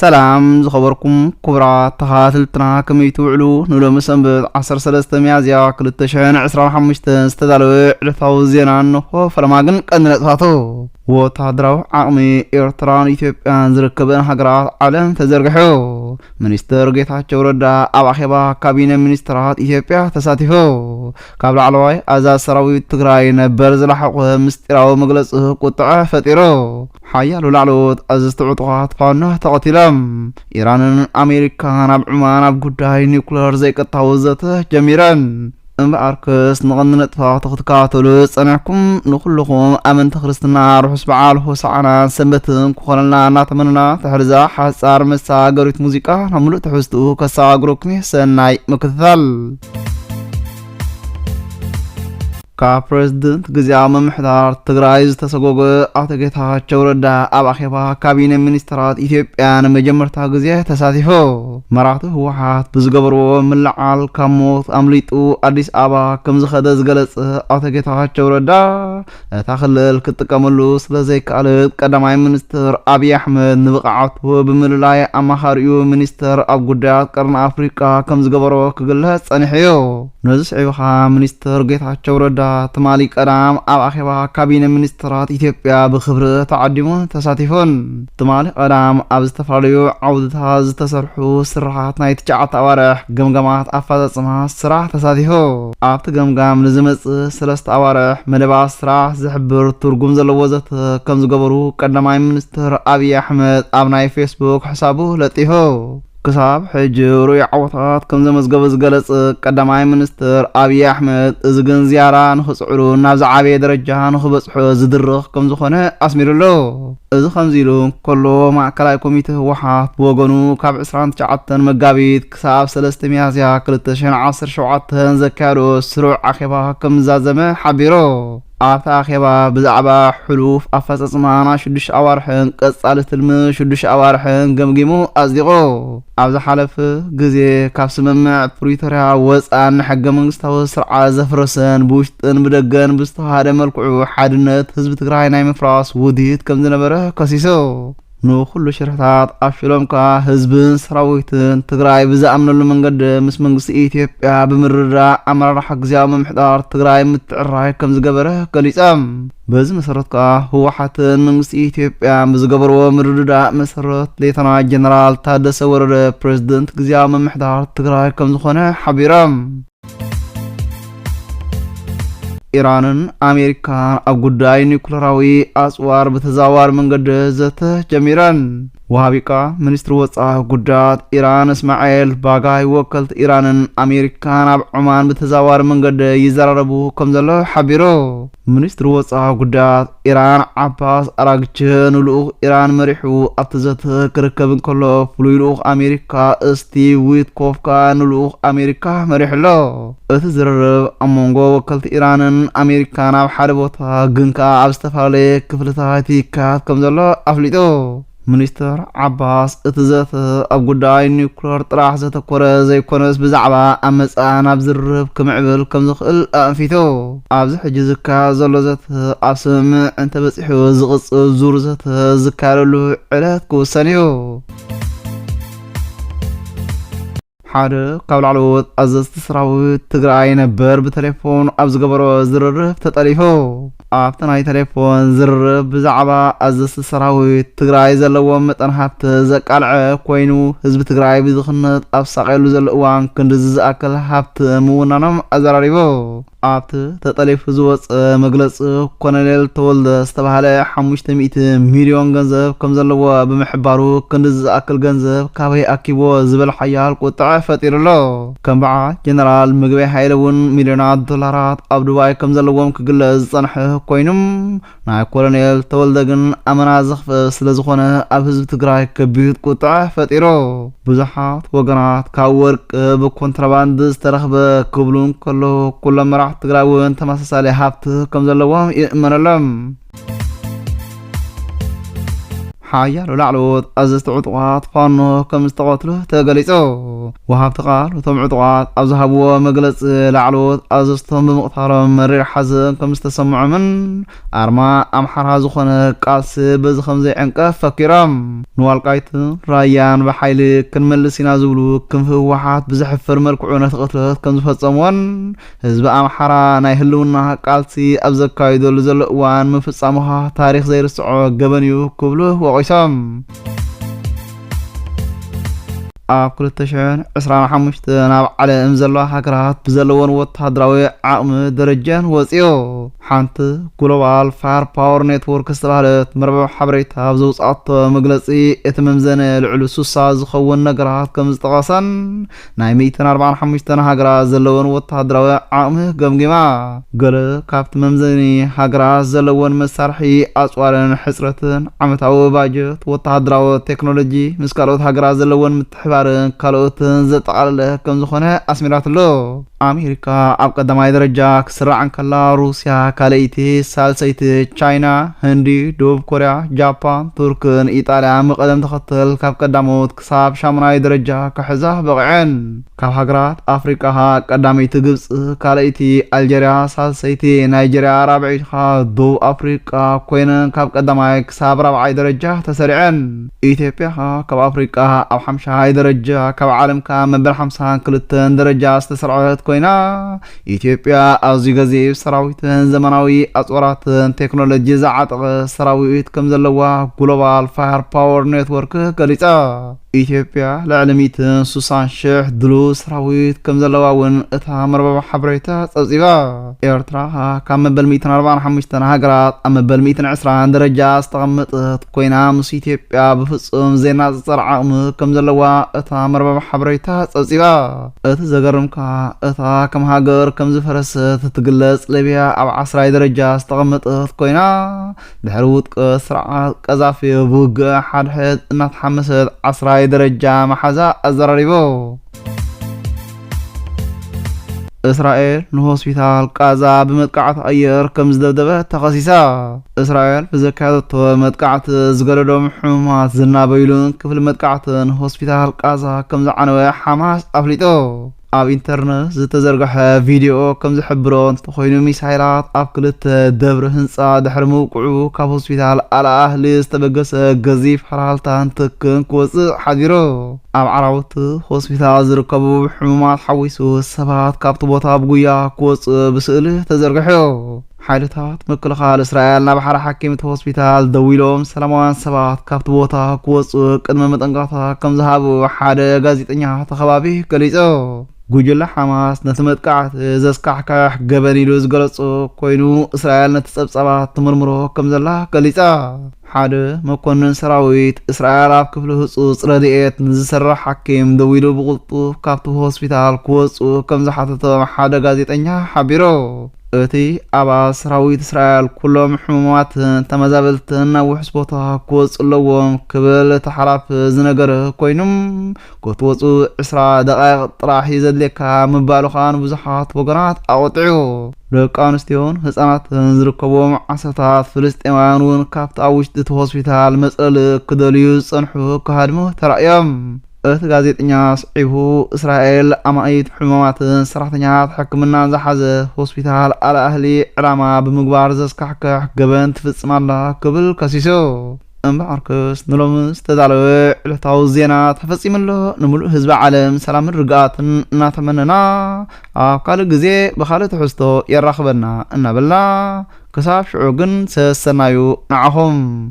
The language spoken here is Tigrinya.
سلام زخبركم كبرات تخاتلتنا كميتوعلو نلو مسنبت 13 ميازيا كل تشعين 25 استدالو علثاو زينا انه فرماغن قنلتاتو وتهدرو عقمي إيرتران إثيوبيان زركبن هجرات عالم تزرقحو منستر ጌታቸው ረዳ አባኺባ ካቢኔ ሚኒስትራት ኢትዮጵያ ተሳቲፈው ካብ ላዕለዋይ አዛዝ ሰራዊት ትግራይ ነበር ዝለሐቁ ምስጢራዊ መግለጽ ቁጥዐ ፈጢሮ ሓያሉ ላዕለዎት አዘዝቲ ዕጡቓት ፋኖ ተቐቲሎም ኢራንን አሜሪካን ኣብ ዑማን ኣብ ጉዳይ ኒውክለር ዘይቀጥታዊ ዘተ ጀሚረን أركس نغنت فاتختكاتل صنعكم نخلكم أمن تخرستنا رحس بعال حسعنا سنبتن كخلنا ناتمننا تحرزا حسار مسا قريت موسيقى نملو تحستو كسا قروكني سناي مكثل كابرزدنت غزيام محضار تግራይ ዝተሰጎገ አቶ ጌታቸው ረዳ አባኺባ ካቢኔ ሚኒስትራት ኢትዮጵያን መጀመርታ ጊዜ ተሳቲፎ መራቱ ህወሓት ብዝገበርዎ ምልዓል ካሞት አምሊጡ አዲስ አበባ ከም ዝኸደ ዝገለጸ አቶ ጌታቸው ረዳ ታኽልል ክትቀመሉ ስለዘይካለት ቀዳማይ ሚኒስትር አብይ አሕመድ ንብቕዓቱ ብምልላይ አማኻሪኡ ሚኒስትር ኣብ ጉዳያት ቀርኒ አፍሪካ ከም ዝገበሮ ክግለጽ ጸኒሕዮ ነዚ ስዒብኻ ሚኒስትር ጌታቸው ረዳ تمالي قدام أباخبا كابينة منسترات إثيوبيا بخبر تعديمون تساتيفون تمالي قدام أبستفاليو عودتها زتسرحو سرحات نايت جاعت أوارح قمقامات أفادت سمها سراح تساتيفو أبت قمقام نزمت سلست أوارح مدبا سراح زحبر ترقم زلوزت كمز قبرو قداماي منستر أبي أحمد أبناي فيسبوك حسابو لطيفو كساب حجر يعوضات كم زمزقب زقلص قداماي منستر أبي أحمد إزقن زيارة نخصعلو نابز عابي درجة نخبصحو زدرخ كم زخونة أسميرلو إذا خمزيلو كله مع كلاي كوميته وحات بوغنو كاب عسران تشعطن مقابيت كساب سلست ميازيا كلتشين عصر شوعاتن زكارو سروع عخيبا كم زازمه حبيرو آفتا خيبا بزعبا حلوف أفاس اسمانا شدش أوارحن قصالة المن شدش أوارحن قمقيمو أصدقو أبزا حالف قزي كابس ممع بريتوريا وزقان حق منغستاو سرعة زفرسن بوشتن بدقن بستهاد ملكعو حادنت هزب تقراي نايم فراس وديت كم زنبره كسيسو نو كل شرحات أفشلهم كا هزبن سراويتن تقراي بزا أمنو منقد مس منغس إيثيوبيا بمررا أمر حق زيام محضار تقراي متعراي كم زقبره كاليسام بز مسرت كا هو حتن منغس إيثيوبيا بزقبر ومررا مسرت ليتنا جنرال تادس ورد بريزدنت زيام محضار تقراي كم زخونه حبيرام إيران أمريكا أبغداي نيوكلراوي أسوار بتزاوار منقد زته جميران وهابيكا منستر وصاه قدات إيران إسماعيل باغاي وكلت إيران أمريكان أب عمان بتزاوار منقد يزرربو كمزلو حبيرو منستر وصاه قدات إيران عباس أراغتشن ولوغ إيران مريحو أبتزته كركبن كله فلويلوغ أمريكا استي ويتكوفكا نلوغ أمريكا مريحلو اتزررب أمونغو وكلت إيران أمريكان أب حاربوتا غنكا أبستفالي كفلتها تيكات كمزلو أفليتو منستر عباس اتزات اب غداي نيوكلير طراح زتكور زيكونس بزعبا امصان اب زرب كمعبل كم زخل انفيتو ابز حجزكا زلوزت ابسم انت بصحو زقص زورزت زكارلو علات كوسانيو حاده قبل علوت ازست سراوت تግራይ ነበር بتليفون ابز غبرو زررف تطليفو አፍተናይ ቴሌፎን ዝርብ ብዛዕባ አዘስ ሰራዊት ትግራይ ዘለዎ መጠን ሃብቲ ዘቃልዐ ኮይኑ ህዝቢ ትግራይ ብዝኽነት ኣብሳቀሉ ዘሎ እዋን ክንድዚ ዝኣክል ሃብቲ ምውናኖም ኣዘራሪቦ ኣብቲ ተጠሊፉ ዝወፅ መግለፂ ኮሎኔል ተወልደ ዝተባሃለ 500 ሚልዮን ገንዘብ ከም ዘለዎ ብምሕባሩ ክንድዚ ዝኣክል ገንዘብ ካበይ ኣኪቦ ዝብል ሓያል ቁጥዐ ፈጢሩሎ ከም በዓል ጀነራል ምግበይ ሃይለውን ሚልዮናት ዶላራት ኣብ ዱባይ ከም ዘለዎም ክግለጽ ዝጸንሐ ኮይኑም ናይ ኮሎኔል ተወልደግን ኣመና ዝኽፍ ስለ ዝኾነ ኣብ ህዝቢ ትግራይ ከቢድ ቁጥዐ ፈጢሮ ብዙሓት ወገናት ካብ ወርቂ ብኮንትራባንድ ዝተረኽበ ክብሉን ከሎ ኩሎም መራሕቲ ትግራይ እውን ተመሳሳሊ ሃብቲ ከም ዘለዎም ይእመነሎም ሓያሎ ላዕለዎት ኣዘዝቲ ዕጡቃት ፋኖ ከም ዝተቐትሉ ተገሊጹ። ወሃብቲ ቃል እቶም ዕጡቃት ኣብ ዝሃብዎ መግለፂ ላዕለዎት ኣዘዝቶም ብምቕታሮም መሪር ሓዘን ከም ዝተሰምዖምን ኣርማ ኣምሓራ ዝኾነ ቃልሲ በዚ ከም ዘይዕንቀፍ ፈኪሮም ንዋልቃይትን ራያን ብሓይሊ ክንመልስ ኢና ዝብሉ ክንፊ ህወሓት ብዝሕፍር መልክዑ ነቲ ቅትለት ከም ዝፈጸምዎን ህዝቢ ኣምሓራ ናይ ህልውና ቃልሲ ኣብ ዘካይደሉ ዘሎ እዋን ምፍጻሙኻ ታሪክ ዘይርስዖ ገበን እዩ ክብሉ ወቒሶም። ኣብ 2025 ናብ ዓለም ዘለዋ ሃገራት ብዘለዎን ወታደራዊ ዓቕሚ ደረጃን ወፂኡ ሓንቲ ግሎባል ፋየር ፓወር ኔትወርክ ዝተባሃለት መርበብ ሓበሬታ ኣብ ዘውፅኣቶ መግለፂ እቲ መምዘነ ልዕሊ 60 ዝኸውን ነገራት ከም ዝጠቐሰን ናይ 145 ሃገራት ዘለዎን ወታደራዊ ዓቕሚ ገምጊማ ገለ ካብቲ መምዘኒ ሃገራት ዘለዎን መሳርሒ ኣፅዋርን ሕፅረትን ዓመታዊ ባጀት ወታደራዊ ቴክኖሎጂ ምስ ካልኦት ሃገራት ዘለዎን ምትሕባርን ካልኦትን ዘጠቃለለ ከም ዝኾነ ኣስሚራትሎ። ኣሜሪካ ኣብ ቀዳማይ ደረጃ ክስራዕ ከላ ሩስያ ካልአይቲ ሳልሰይቲ ቻይና ህንዲ ደቡብ ኮርያ ጃፓን ቱርክን ኢጣልያን መቐደም ተኸተል ካብ ቀዳሞት ክሳብ ሻሙናይ ደረጃ ክሕዛ በቕዐን። ካብ ሃገራት ኣፍሪቃ ቀዳመይቲ ግብፂ ካልአይቲ ኣልጀርያ ሳልሰይቲ ናይጀርያ ራብዒት ደቡብ ኣፍሪቃ ኮይነን ካብ ቀዳማይ ክሳብ ራብዓይ ደረጃ ተሰሪዐን። ኢትዮጵያ ካብ ኣፍሪቃ ኣብ 50ይ ደረጃ ካብ ዓለምካ መበል 52 ደረጃ ዝተሰርዐት ኮይና ኢትዮጵያ ኣዝዩ ገዚፍ ሰራዊትን ዘመናዊ ኣፅዋራትን ቴክኖሎጂ ዝዓጠቐ ሰራዊት ከም ዘለዋ ግሎባል ፋየር ፓወር ኔትወርክ ገሊጻ። ኢትዮጵያ ልዕሊ 160,000 ድሉው ሰራዊት ከም ዘለዋ እውን እታ መርበብ ሓበሬታ ጸብጺባ። ኤርትራ ካብ መበል 145 ሃገራት ኣብ መበል 120 ደረጃ ዝተቐመጠት ኮይና ምስ ኢትዮጵያ ብፍጹም ዘይናፅጸር ዓቕሚ ከም ዘለዋ እታ መርበብ ሓበሬታ ጸብጺባ። እቲ ዘገርምካ እታ ከም ሃገር ከም ዝፈረሰት ትግለጽ ሊብያ ኣብ 10ይ ደረጃ ዝተቐመጠት ኮይና ድሕሪ ውድቀት ስርዓት ቀዛፊ ብውግእ ሓድሕድ እናተሓመሰት 10ይ ደረጃ መሓዛ ኣዘራሪቦ። እስራኤል ንሆስፒታል ቃዛ ብመጥቃዕቲ ኣየር ከም ዝደብደበት ተኸሲሳ። እስራኤል ብዘካየደቶ መጥቃዕቲ ዝገለዶም ሕሙማት ዝናበይሉን ክፍሊ መጥቃዕትን ሆስፒታል ቃዛ ከም ዝዓነወ ሓማስ ኣፍሊጦ። ኣብ ኢንተርነት ዝተዘርግሐ ቪድዮ ከም ዝሕብሮ እንተኾይኑ ሚሳይላት ኣብ ክልተ ደብሪ ህንፃ ድሕሪ ምውቅዑ ካብ ሆስፒታል ኣልኣህሊ ዝተበገሰ ገዚፍ ሓላልታን ትክን ክወፅእ ሓዲሩ። ኣብ ዓራውቲ ሆስፒታል ዝርከቡ ሕሙማት ሓዊሱ ሰባት ካብቲ ቦታ ብጉያ ክወፅእ ብስእሊ ተዘርግሑ። ሓይልታት ምክልኻል እስራኤል ናብ ሓደ ሓኪምቲ ሆስፒታል ደው ኢሎም ሰላማውያን ሰባት ካብቲ ቦታ ክወፅኡ ቅድመ መጠንቀቕታ ከም ዝሃቡ ሓደ ጋዜጠኛ ተኸባቢ ገሊጹ። ጉጅለ ሓማስ ነቲ መጥቃዕቲ ዘስካሕካሕ ገበን ኢሉ ዝገለጹ ኮይኑ እስራኤል ነቲ ጸብጻባት ትምርምሮ ከም ዘላ ገሊጻ። ሓደ መኮንን ሰራዊት እስራኤል ኣብ ክፍሊ ህጹጽ ረድኤት ንዝሰርሕ ሓኪም ደው ኢሉ ብቕልጡፍ ካብቲ ሆስፒታል ክወፅኡ ከም ዝሓተቶም ሓደ ጋዜጠኛ ሓቢሩ። እቲ ኣባል ሰራዊት እስራኤል ኩሎም ሕሙማትን ተመዛበልትን ናብ ውሕስ ቦታ ክወፅኡ ኣለዎም ክብል ተሓላፍ ዝነገረ ኮይኑም ክትወፁ 20 ደቓይቕ ጥራሕ ዘድልየካ ምባሉኻ ንብዙሓት ወገናት ኣቆጢዑ። ደቂ ኣንስትዮን ህፃናትን ዝርከቦም ዓሰርታት ፍልስጤማውያን እውን ካብቲ ኣብ ውሽጢ እቲ ሆስፒታል መፅለሊ ክደልዩ ዝፀንሑ ክሃድሙ ተራእዮም። እቲ ጋዜጠኛ ስዒቡ እስራኤል ኣማኢት ሕሙማትን ሰራሕተኛታት ሕክምና ዝሓዘ ሆስፒታል ኣልኣህሊ ዕላማ ብምግባር ዘስካሕክሕ ገበን ትፍጽማላ ክብል ከሲሱ። እምበኣርክስ ንሎሚ ዝተዳለወ ዕለታዊ ዜና ተፈጺሙሎ ንሙሉእ ህዝቢ ዓለም ሰላምን ርግኣትን እናተመነና ኣብ ካልእ ግዜ ብካልእ ትሕዝቶ የራኽበና እናበልና ክሳብ ሽዑ ግን ሰሰናዩ ንዓኹም።